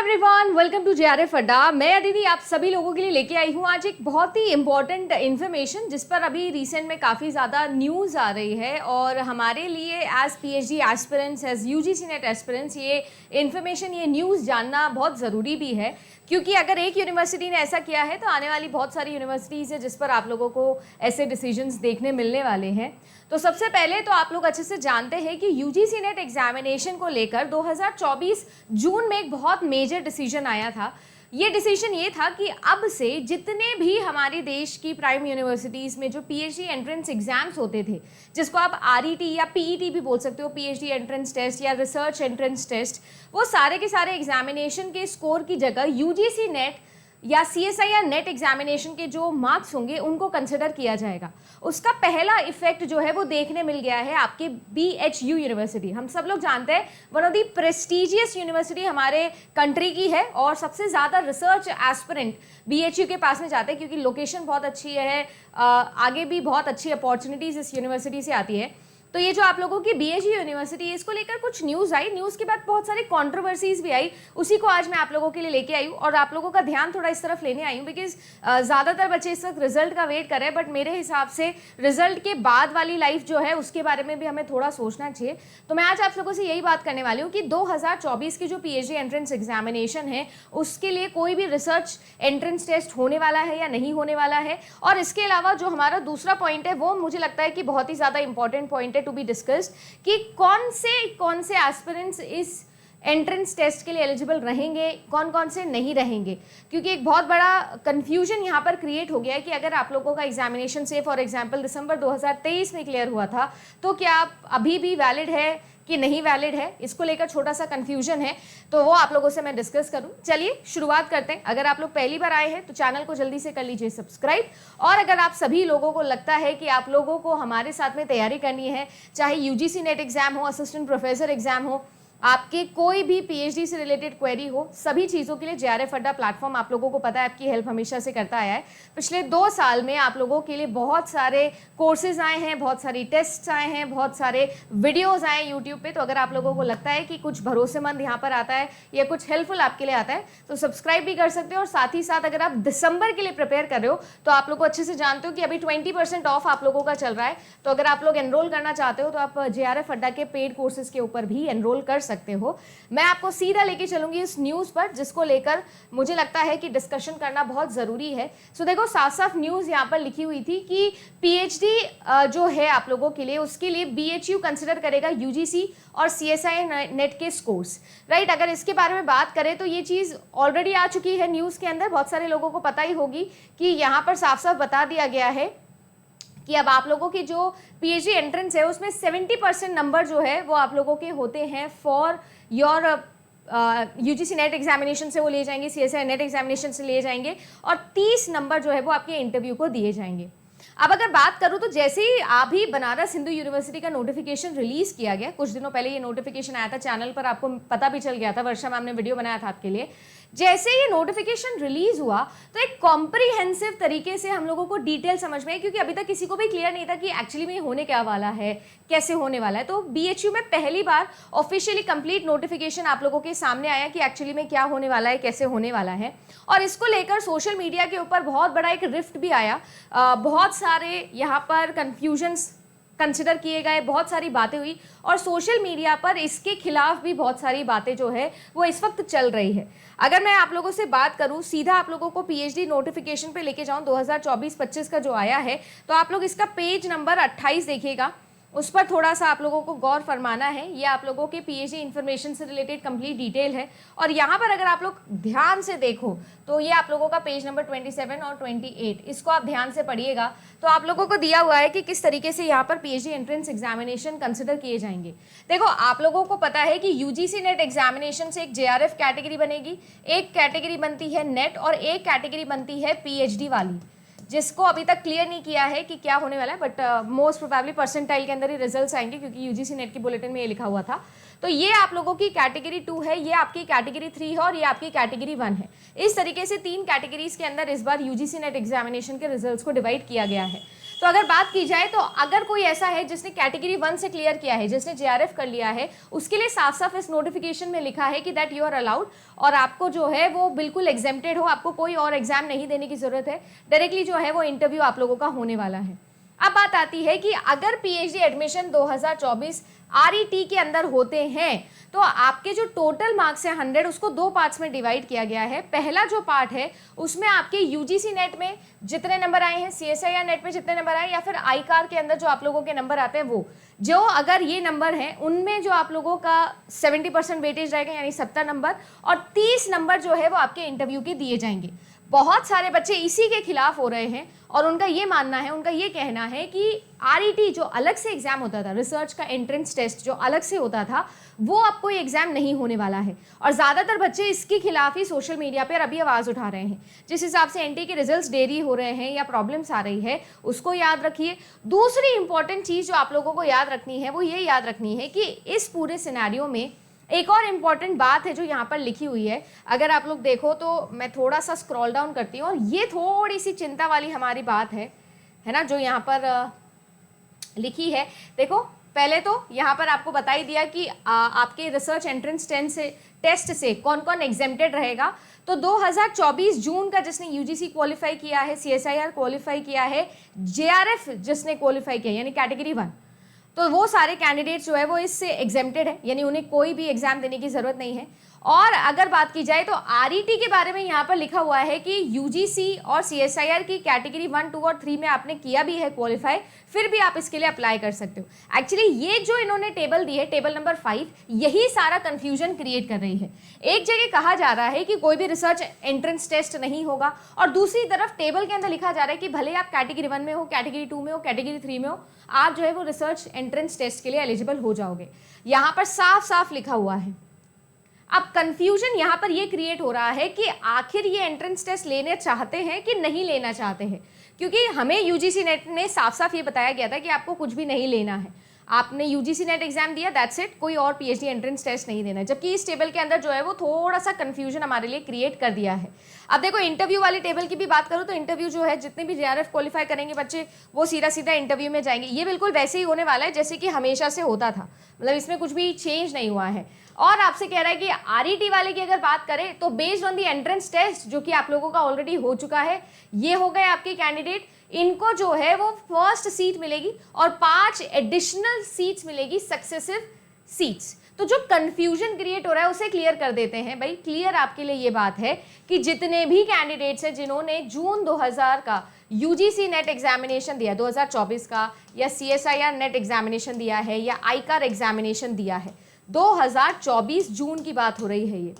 Everyone, welcome to JRF अड्डा। मैं अदिति आप सभी लोगों के लिए लेके आई हूँ आज एक बहुत ही इंपॉर्टेंट इन्फॉर्मेशन जिस पर अभी रिसेंट में काफ़ी ज़्यादा न्यूज़ आ रही है और हमारे लिए as PhD aspirants, as UGC NET aspirants ये इन्फॉर्मेशन, ये न्यूज़ जानना बहुत ज़रूरी भी है, क्योंकि अगर एक यूनिवर्सिटी ने ऐसा किया है तो आने वाली बहुत सारी यूनिवर्सिटीज़ है जिस पर आप लोगों को ऐसे डिसीजंस देखने मिलने वाले हैं। तो सबसे पहले तो आप लोग अच्छे से जानते हैं कि यूजीसी नेट एग्जामिनेशन को लेकर 2024 जून में एक बहुत मेजर डिसीजन आया था। ये डिसीजन ये था कि अब से जितने भी हमारे देश की प्राइम यूनिवर्सिटीज़ में जो पीएचडी एंट्रेंस एग्जाम्स होते थे, जिसको आप आरईटी या पीईटी भी बोल सकते हो, पीएचडी एंट्रेंस टेस्ट या रिसर्च एंट्रेंस टेस्ट, वो सारे के सारे एग्जामिनेशन के स्कोर की जगह यूजीसी नेट या सीएसआई या नेट एग्जामिनेशन के जो मार्क्स होंगे उनको कंसिडर किया जाएगा। उसका पहला इफेक्ट जो है वो देखने मिल गया है आपके बीएचयू यूनिवर्सिटी। हम सब लोग जानते हैं one of the prestigious university हमारे कंट्री की है और सबसे ज़्यादा रिसर्च एस्पिरेंट बीएचयू के पास में जाते हैं, क्योंकि लोकेशन बहुत अच्छी है, आगे भी बहुत अच्छी अपॉर्चुनिटीज़ इस यूनिवर्सिटी से आती है। तो ये जो आप लोगों की बीएचयू यूनिवर्सिटी है, इसको लेकर कुछ न्यूज़ आई, न्यूज़ के बाद बहुत सारी कंट्रोवर्सीज भी आई, उसी को आज मैं आप लोगों के लिए लेके आई हूँ और आप लोगों का ध्यान थोड़ा इस तरफ लेने आई हूँ, बिकॉज ज़्यादातर बच्चे इस वक्त रिजल्ट का वेट कर रहे हैं, बट मेरे हिसाब से रिजल्ट के बाद वाली लाइफ जो है उसके बारे में भी हमें थोड़ा सोचना चाहिए। तो मैं आज आप लोगों से यही बात करने वाली हूँ कि 2024 की जो पीएचडी एंट्रेंस एग्जामिनेशन है उसके लिए कोई भी रिसर्च एंट्रेंस टेस्ट होने वाला है या नहीं होने वाला है, और इसके अलावा जो हमारा दूसरा पॉइंट है वो मुझे लगता है कि बहुत ही ज़्यादा important point to be discussed कि कौन से एस्पिरेंट्स इस एंट्रेंस टेस्ट के लिए एलिजिबल रहेंगे, कौन से नहीं रहेंगे, क्योंकि एक बहुत बड़ा कंफ्यूजन यहाँ पर क्रिएट हो गया है कि अगर आप लोगों का एग्जामिनेशन से फॉर एग्जांपल दिसंबर 2023 में क्लियर हुआ था तो क्या आप अभी भी वैलिड है कि नहीं वैलिड है, इसको लेकर छोटा सा कंफ्यूजन है, तो वो आप लोगों से मैं डिस्कस करूं। चलिए शुरुआत करते हैं। अगर आप लोग पहली बार आए हैं तो चैनल को जल्दी से कर लीजिए सब्सक्राइब, और अगर आप सभी लोगों को लगता है कि आप लोगों को हमारे साथ में तैयारी करनी है, चाहे यूजीसी नेट एग्जाम हो, असिस्टेंट प्रोफेसर एग्जाम हो, आपके कोई भी पीएचडी से रिलेटेड क्वेरी हो, सभी चीज़ों के लिए जेआरएफ अड्डा प्लेटफॉर्म आप लोगों को पता है आपकी हेल्प हमेशा से करता आया है। पिछले 2 साल में आप लोगों के लिए बहुत सारे कोर्सेज आए हैं, बहुत सारी टेस्ट्स आए हैं, बहुत सारे वीडियोस आए हैं यूट्यूब पे। तो अगर आप लोगों को लगता है कि कुछ भरोसेमंद यहाँ पर आता है या कुछ हेल्पफुल आपके लिए आता है तो सब्सक्राइब भी कर सकते हो। और साथ ही साथ अगर आप दिसंबर के लिए प्रिपेयर कर रहे हो तो आप लोग को अच्छे से जानते हो कि अभी 20% ऑफ आप लोगों का चल रहा है। तो अगर आप लोग एनरोल करना चाहते हो तो आप जेआरएफ अड्डा के पेड कोर्सेज के ऊपर भी एनरोल कर सकते हो। मैं आपको सीधा लेके चलूंगी इस न्यूज़ पर जिसको लेकर मुझे लगता है कि डिस्कशन करना बहुत ज़रूरी है। सो देखो, साफ साफ न्यूज़ यहाँ पर लिखी हुई थी कि पीएचडी जो है आप लोगों के लिए, उसके लिए बीएचयू कंसिडर करेगा यूजीसी और सीएसआई नेट के स्कोर्स, राइट। अगर इसके बारे में बात करें तो ये चीज़ ऑलरेडी आ चुकी है न्यूज़ के अंदर, बहुत सारे लोगों को पता ही होगी कि यहाँ पर साफ साफ बता दिया गया है कि अब आप लोगों की जो पीएचडी एंट्रेंस है उसमें 70% नंबर जो है वो आप लोगों के होते हैं for your UGC net examination से वो लिए जाएंगे, सीएसआई नेट एग्जामिनेशन से लिए जाएंगे, और 30 नंबर जो है वो आपके इंटरव्यू को दिए जाएंगे। अब अगर बात करूं तो जैसे ही अभी बनारस हिंदू यूनिवर्सिटी का नोटिफिकेशन रिलीज किया गया, कुछ दिनों पहले ये नोटिफिकेशन आया था, चैनल पर आपको पता भी चल गया था, वर्षा मैम ने वीडियो बनाया था आपके लिए। जैसे ये नोटिफिकेशन रिलीज हुआ तो एक कॉम्प्रिहेंसिव तरीके से हम लोगों को डिटेल समझ में आई, क्योंकि अभी तक किसी को भी क्लियर नहीं था कि एक्चुअली में होने क्या वाला है, कैसे होने वाला है। तो बीएचयू में पहली बार ऑफिशियली कंप्लीट नोटिफिकेशन आप लोगों के सामने आया कि एक्चुअली में क्या होने वाला है, कैसे होने वाला है। और इसको लेकर सोशल मीडिया के ऊपर बहुत बड़ा एक रिफ्ट भी आया, बहुत सारे यहाँ पर कन्फ्यूजन्स कंसिडर किए गए, बहुत सारी बातें हुई, और सोशल मीडिया पर इसके खिलाफ भी बहुत सारी बातें जो है वो इस वक्त चल रही है। अगर मैं आप लोगों से बात करूं, सीधा आप लोगों को पीएचडी नोटिफिकेशन पे लेके जाऊं 2024-25 का जो आया है, तो आप लोग इसका पेज नंबर 28 देखिएगा, उस पर थोड़ा सा आप लोगों को गौर फरमाना है। ये आप लोगों के पीएचडी इन्फॉर्मेशन से रिलेटेड कंप्लीट डिटेल है, और यहाँ पर अगर आप लोग ध्यान से देखो तो ये आप लोगों का पेज नंबर 27 और 28, इसको आप ध्यान से पढ़िएगा। तो आप लोगों को दिया हुआ है कि किस तरीके से यहाँ पर पीएचडी एंट्रेंस एग्जामिनेशन कंसिडर किए जाएंगे। देखो, आप लोगों को पता है कि यूजीसी नेट एग्जामिनेशन से एक जेआरएफ कैटेगरी बनेगी, एक कैटेगरी बनती है नेट, और एक कैटेगरी बनती है पीएचडी वाली, जिसको अभी तक क्लियर नहीं किया है कि क्या होने वाला है, बट मोस्ट प्रोबेबली परसेंटाइल के अंदर ही रिजल्ट्स आएंगे, क्योंकि यूजीसी नेट की बुलेटिन में ये लिखा हुआ था। तो ये आप लोगों की कैटेगरी 2 है, ये आपकी कैटेगरी 3 है, और ये आपकी कैटेगरी 1 है। इस तरीके से 3 कैटेगरीज के अंदर इस बार यूजीसी नेट एग्जामिनेशन के रिजल्ट्स को डिवाइड किया गया है। तो अगर बात की जाए तो अगर कोई ऐसा है जिसने कैटेगरी 1 से क्लियर किया है, जिसने जेआरएफ कर लिया है, उसके लिए साफ साफ इस नोटिफिकेशन में लिखा है कि दैट यू आर अलाउड, और आपको जो है वो बिल्कुल एग्जेम्प्टेड हो, आपको कोई और एग्जाम नहीं देने की जरूरत है, डायरेक्टली जो है वो इंटरव्यू आप लोगों का होने वाला है। अब बात आती है कि अगर पीएचडी एडमिशन 2024 आरईटी के अंदर होते हैं तो आपके जो टोटल मार्क्स हैं 100, उसको 2 पार्ट्स में डिवाइड किया गया है। पहला जो पार्ट है उसमें आपके यूजीसी नेट में जितने नंबर आए हैं, सीएसआईआर नेट में जितने नंबर आए, या फिर आईकार के अंदर जो आप लोगों के नंबर आते हैं वो, जो अगर ये नंबर हैं उनमें जो आप लोगों का 70% वेटेज रहेगा, यानी 70 नंबर, और 30 नंबर जो है वो आपके इंटरव्यू के दिए जाएंगे। बहुत सारे बच्चे इसी के खिलाफ हो रहे हैं और उनका ये मानना है, उनका ये कहना है कि आरईटी जो अलग से एग्जाम होता था, रिसर्च का एंट्रेंस टेस्ट जो अलग से होता था, वो अब कोई एग्जाम नहीं होने वाला है। और ज़्यादातर बच्चे इसके खिलाफ ही सोशल मीडिया पर अभी आवाज़ उठा रहे हैं। जिस हिसाब से एनटी के रिजल्ट्स देरी हो रहे हैं या प्रॉब्लम्स आ रही है, उसको याद रखिए। दूसरी इंपॉर्टेंट चीज़ जो आप लोगों को याद रखनी है वो ये याद रखनी है कि इस पूरे सिनेरियो में एक और इम्पॉर्टेंट बात है जो यहाँ पर लिखी हुई है। अगर आप लोग देखो तो मैं थोड़ा सा स्क्रॉल डाउन करती हूँ, और ये थोड़ी सी चिंता वाली हमारी बात है ना, जो यहाँ पर लिखी है। देखो, पहले तो यहाँ पर आपको बता ही दिया कि आपके रिसर्च एंट्रेंस टेस्ट से कौन कौन एग्जेम्प्टेड रहेगा। तो 2024 जून का जिसने यूजीसी क्वालिफाई किया है, सीएसआईआर क्वालिफाई किया है, जेआरएफ जिसने क्वालिफाई किया यानी कैटेगरी 1, तो वो सारे कैंडिडेट्स जो है वो इससे एग्जेम्प्टेड है, यानी उन्हें कोई भी एग्जाम देने की जरूरत नहीं है। और अगर बात की जाए तो आरईटी के बारे में यहाँ पर लिखा हुआ है कि यूजीसी और सीएसआईआर की कैटेगरी 1, 2 और 3 में आपने किया भी है क्वालिफाई, फिर भी आप इसके लिए अप्लाई कर सकते हो। एक्चुअली ये जो इन्होंने टेबल दी है, टेबल नंबर 5, यही सारा कंफ्यूजन क्रिएट कर रही है। एक जगह कहा जा रहा है कि कोई भी रिसर्च एंट्रेंस टेस्ट नहीं होगा, और दूसरी तरफ टेबल के अंदर लिखा जा रहा है कि भले आप कैटेगरी 1 में हो, कैटेगरी 2 में हो, कैटेगरी 3 में हो, आप जो है वो रिसर्च एंट्रेंस टेस्ट के लिए एलिजिबल हो जाओगे। यहाँ पर साफ साफ लिखा हुआ है। अब कंफ्यूजन यहाँ पर ये क्रिएट हो रहा है कि आखिर ये एंट्रेंस टेस्ट लेने चाहते हैं कि नहीं लेना चाहते हैं, क्योंकि हमें यूजीसी नेट ने साफ साफ ये बताया गया था कि आपको कुछ भी नहीं लेना है, आपने यूजीसी नेट एग्जाम दिया, दैट्स इट, कोई और पीएचडी एंट्रेंस टेस्ट नहीं देना है। जबकि इस टेबल के अंदर जो है वो थोड़ा सा कंफ्यूजन हमारे लिए क्रिएट कर दिया है। अब देखो, इंटरव्यू वाली टेबल की भी बात करूँ तो इंटरव्यू जो है, जितने भी जेआरएफ क्वालिफाई करेंगे बच्चे, वो सीधा सीधा इंटरव्यू में जाएंगे। ये बिल्कुल वैसे ही होने वाला है जैसे कि हमेशा से होता था, मतलब इसमें कुछ भी चेंज नहीं हुआ है। और आपसे कह रहा है कि आरईटी वाले की अगर बात करें तो based on the entrance test जो कि आप लोगों का ऑलरेडी हो चुका है, ये हो गए आपके कैंडिडेट, इनको जो है वो फर्स्ट सीट मिलेगी और 5 एडिशनल सीट्स मिलेगी, सक्सेसिव सीट्स। तो जो कंफ्यूजन क्रिएट हो रहा है उसे क्लियर कर देते हैं। भाई, क्लियर आपके लिए ये बात है कि जितने भी कैंडिडेट्स हैं जिन्होंने जून 2000 का यूजीसी नेट एग्जामिनेशन दिया 2024 का, या सीएसआईआर नेट एग्जामिनेशन दिया है, या आईकार एग्जामिनेशन दिया है, 2024 जून की बात हो रही है ये।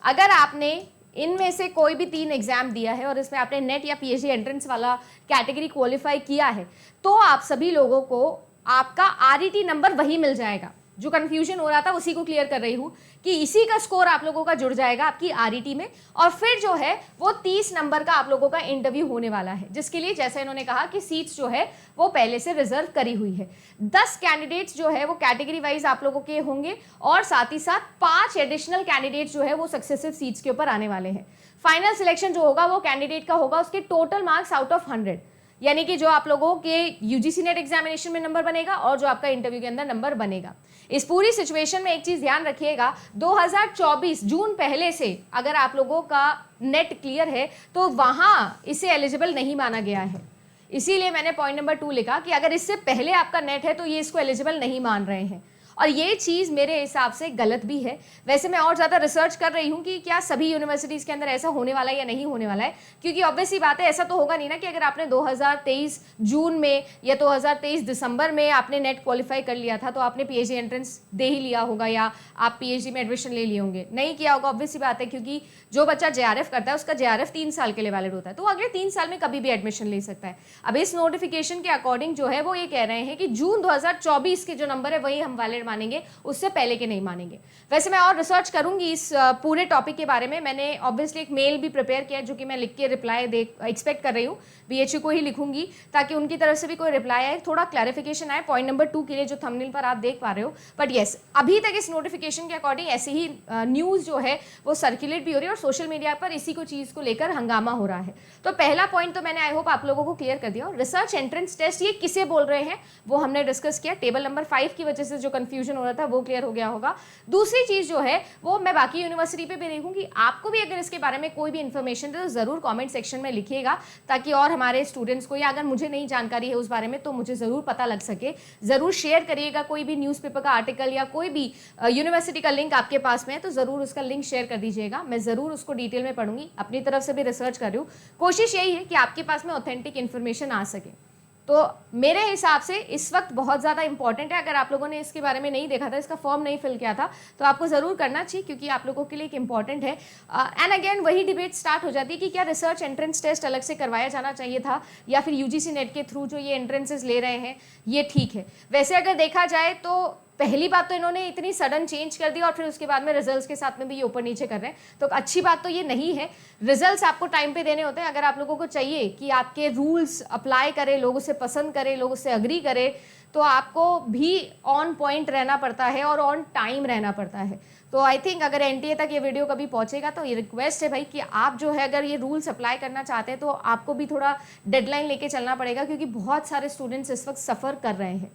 अगर आपने इनमें से कोई भी 3 एग्जाम दिया है और इसमें आपने नेट या पीएचडी एंट्रेंस वाला कैटेगरी क्वालिफाई किया है, तो आप सभी लोगों को आपका आरईटी नंबर वही मिल जाएगा। जो कंफ्यूजन हो रहा था उसी को क्लियर कर रही हूँ कि इसी का स्कोर आप लोगों का जुड़ जाएगा आपकी आरईटी में, और फिर जो है वो 30 नंबर का आप लोगों का इंटरव्यू होने वाला है, जिसके लिए जैसे इन्होंने कहा कि सीट्स जो है वो पहले से रिजर्व करी हुई है। 10 कैंडिडेट्स जो है वो कैटेगरी वाइज आप लोगों के होंगे, और साथ ही साथ 5 एडिशनल कैंडिडेट्स जो है वो सक्सेसिव सीट्स के ऊपर आने वाले हैं। फाइनल सिलेक्शन जो होगा वो कैंडिडेट का होगा उसके टोटल मार्क्स आउट ऑफ 100, यानी कि जो आप लोगों के यूजीसी नेट एग्जामिनेशन में नंबर बनेगा और जो आपका इंटरव्यू के अंदर नंबर बनेगा। इस पूरी सिचुएशन में एक चीज ध्यान रखिएगा, 2024 जून पहले से अगर आप लोगों का नेट क्लियर है तो वहां इसे एलिजिबल नहीं माना गया है। इसीलिए मैंने पॉइंट नंबर 2 लिखा कि अगर इससे पहले आपका नेट है तो ये इसको एलिजिबल नहीं मान रहे हैं, और ये चीज़ मेरे हिसाब से गलत भी है। वैसे मैं और ज़्यादा रिसर्च कर रही हूँ कि क्या सभी यूनिवर्सिटीज़ के अंदर ऐसा होने वाला है या नहीं होने वाला है, क्योंकि ऑब्वियस ही बात है, ऐसा तो होगा नहीं ना कि अगर आपने 2023 जून में या 2023 दिसंबर में आपने नेट क्वालिफाई कर लिया था तो आपने पीएचडी एंट्रेंस दे ही लिया होगा या आप पीएचडी में एडमिशन ले लिए होंगे, नहीं किया होगा। ऑब्वियस ही बात है, क्योंकि जो बच्चा जेआरएफ करता है उसका जेआरएफ 3 साल के लिए वैलिड होता है, तो अगले 3 साल में कभी भी एडमिशन ले सकता है। अब इस नोटिफिकेशन के अकॉर्डिंग जो है वो ये कह रहे हैं कि जून 2024 के जो नंबर है वही हम मानेंगे, उससे पहले के नहीं मानेंगे। वैसे मैं और रिसर्च करूंगी इस पूरे टॉपिक के बारे में। मैंने ऑब्वियसली एक मेल भी प्रिपेयर किया है जो कि मैं लिख के रिप्लाई एक्सपेक्ट कर रही हूँ, BHU को ही लिखूंगी ताकि उनकी तरफ से भी कोई रिप्लाई आए, थोड़ा क्लैरिफिकेशन आए पॉइंट नंबर 2 के लिए जो थंबनेल पर आप देख पा रहे हो। बट येस, अभी तक इस नोटिफिकेशन के अकॉर्डिंग ऐसे ही न्यूज़ जो है वो सर्कुलेट भी हो रही है और सोशल मीडिया पर इसी को चीज़ को लेकर हंगामा हो रहा है। तो पहला पॉइंट तो मैंने आई होप आप लोगों को क्लियर कर दिया। और रिसर्च एंट्रेंस टेस्ट ये किसे बोल रहे हैं वो हमने डिस्कस किया। टेबल नंबर 5 की वजह से जो कंफ्यूजन हो रहा था वो क्लियर हो गया होगा। दूसरी चीज़ जो है वो मैं बाकी यूनिवर्सिटी पे भी देखूंगी। आपको भी अगर इसके बारे में कोई भी इन्फॉर्मेशन है तो ज़रूर कॉमेंट सेक्शन में लिखिएगा ताकि और हमारे स्टूडेंट्स को, या अगर मुझे नहीं जानकारी है उस बारे में तो मुझे ज़रूर पता लग सके। ज़रूर शेयर करिएगा कोई भी न्यूज़पेपर का आर्टिकल या कोई भी यूनिवर्सिटी का लिंक आपके पास में है तो ज़रूर उसका लिंक शेयर कर दीजिएगा। मैं ज़रूर उसको डिटेल में पढ़ूंगी, अपनी तरफ से भी रिसर्च कर रही हूँ। कोशिश यही है कि आपके पास में ऑथेंटिक इन्फॉर्मेशन आ सके। तो मेरे हिसाब से इस वक्त बहुत ज़्यादा इंपॉर्टेंट है। अगर आप लोगों ने इसके बारे में नहीं देखा था, इसका फॉर्म नहीं फिल किया था, तो आपको ज़रूर करना चाहिए क्योंकि आप लोगों के लिए एक इंपॉर्टेंट है। एंड अगेन वही डिबेट स्टार्ट हो जाती है कि क्या रिसर्च एंट्रेंस टेस्ट अलग से करवाया जाना चाहिए था या फिर UGC नेट के थ्रू जो ये एंट्रेंसेस ले रहे हैं ये ठीक है। वैसे अगर देखा जाए तो पहली बात तो इन्होंने इतनी सडन चेंज कर दिया और फिर उसके बाद में रिजल्ट्स के साथ में भी ये ऊपर नीचे कर रहे हैं, तो अच्छी बात तो ये नहीं है। रिजल्ट्स आपको टाइम पे देने होते हैं। अगर आप लोगों को चाहिए कि आपके रूल्स अप्लाई करें, लोग उसे पसंद करें, लोग उससे अग्री करें, तो आपको भी ऑन पॉइंट रहना पड़ता है और ऑन टाइम रहना पड़ता है। तो आई थिंक अगर NTA तक ये वीडियो कभी पहुंचेगा तो ये रिक्वेस्ट है भाई कि आप जो है अगर ये रूल्स अप्लाई करना चाहते हैं तो आपको भी थोड़ा डेडलाइन लेके चलना पड़ेगा क्योंकि बहुत सारे स्टूडेंट्स इस वक्त सफ़र कर रहे हैं।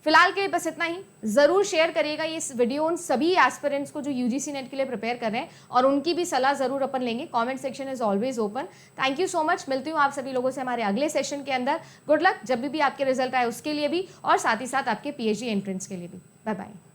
फिलहाल के लिए बस इतना ही। ज़रूर शेयर करिएगा ये वीडियो उन सभी एस्पिरेंट्स को जो UGC नेट के लिए प्रिपेयर कर रहे हैं और उनकी भी सलाह ज़रूर अपन लेंगे। Comment section is always open. Thank you so much. मिलती हूँ आप सभी लोगों से हमारे अगले सेशन के अंदर। गुड लक जब भी आपके रिजल्ट आए उसके लिए भी और साथ ही साथ आपके PhD एंट्रेंस के लिए भी। Bye bye.